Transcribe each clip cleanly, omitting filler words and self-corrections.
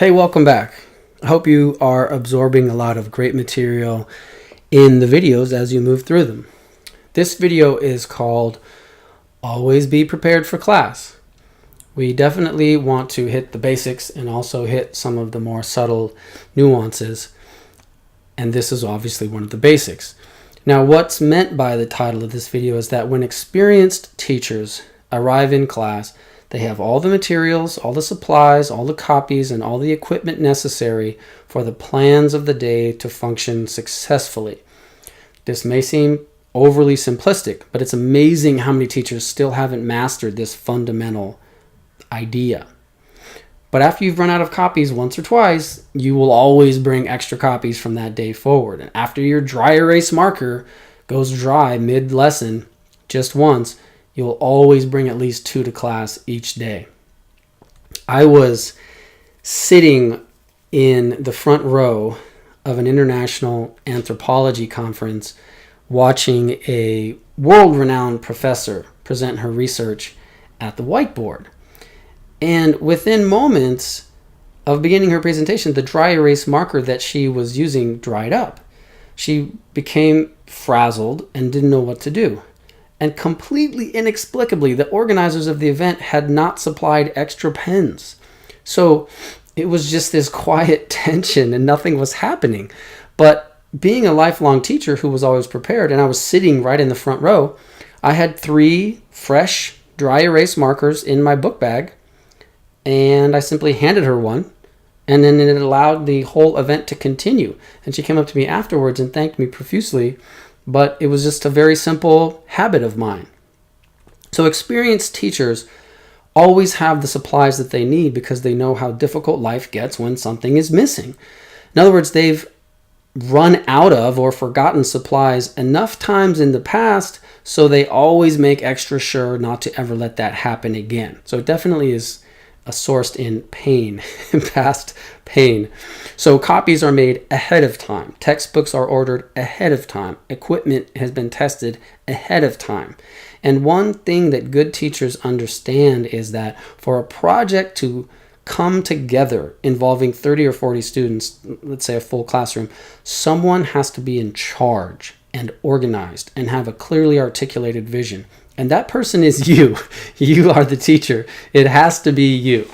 Hey, welcome back. I hope you are absorbing a lot of great material in the videos as you move through them. This video is called Always Be Prepared for Class. We definitely want to hit the basics and also hit some of the more subtle nuances, and this is obviously one of the basics. Now, what's meant by the title of this video is that when experienced teachers arrive in class, they have all the materials, all the supplies, all the copies, and all the equipment necessary for the plans of the day to function successfully. This may seem overly simplistic, but it's amazing how many teachers still haven't mastered this fundamental idea. But after you've run out of copies once or twice, you will always bring extra copies from that day forward. And after your dry erase marker goes dry mid-lesson just once, you will always bring at least 2 to class each day. I was sitting in the front row of an international anthropology conference watching a world-renowned professor present her research at the whiteboard. And within moments of beginning her presentation, the dry erase marker that she was using dried up. She became frazzled and didn't know what to do. And completely inexplicably, the organizers of the event had not supplied extra pens. So it was just this quiet tension and nothing was happening. But being a lifelong teacher who was always prepared, and I was sitting right in the front row, I had 3 fresh dry erase markers in my book bag, and I simply handed her one, and then it allowed the whole event to continue. And she came up to me afterwards and thanked me profusely. But it was just a very simple habit of mine. So experienced teachers always have the supplies that they need because they know how difficult life gets when something is missing. In other words, they've run out of or forgotten supplies enough times in the past, so they always make extra sure not to ever let that happen again. So it definitely is sourced in pain, past pain. So copies are made ahead of time. Textbooks are ordered ahead of time. Equipment has been tested ahead of time. And one thing that good teachers understand is that for a project to come together involving 30 or 40 students, let's say a full classroom, someone has to be in charge and organized and have a clearly articulated vision. And that person is you. You are the teacher. It has to be you.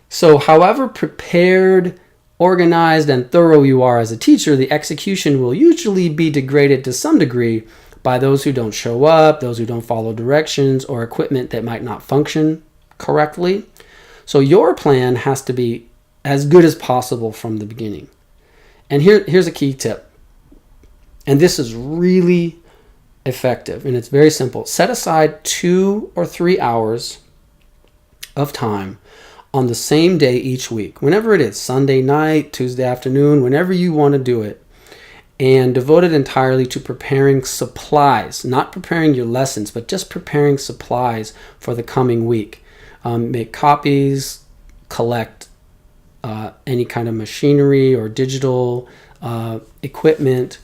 So however prepared, organized, and thorough you are as a teacher, the execution will usually be degraded to some degree by those who don't show up, those who don't follow directions, or equipment that might not function correctly. So your plan has to be as good as possible from the beginning. And here's a key tip. And this is really effective, and it's very simple. Set aside 2 or 3 hours of time on the same day each week, whenever it is, Sunday night, Tuesday afternoon, whenever you want to do it, and devote it entirely to preparing supplies, not preparing your lessons, but just preparing supplies for the coming week. Make copies, collect any kind of machinery or digital equipment.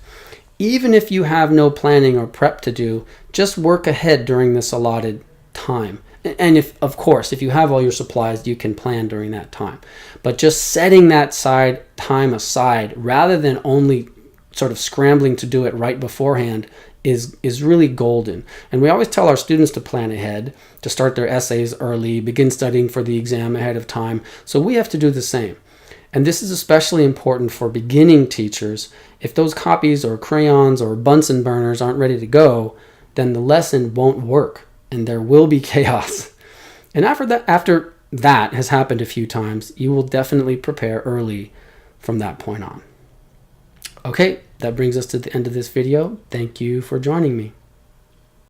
Even if you have no planning or prep to do, just work ahead during this allotted time. And if you have all your supplies, you can plan during that time. But just setting that time aside, rather than only sort of scrambling to do it right beforehand, is really golden. And we always tell our students to plan ahead, to start their essays early, begin studying for the exam ahead of time. So we have to do the same. And this is especially important for beginning teachers. If those copies or crayons or Bunsen burners aren't ready to go, then the lesson won't work and there will be chaos. And after that has happened a few times, you will definitely prepare early from that point on. Okay, that brings us to the end of this video. Thank you for joining me.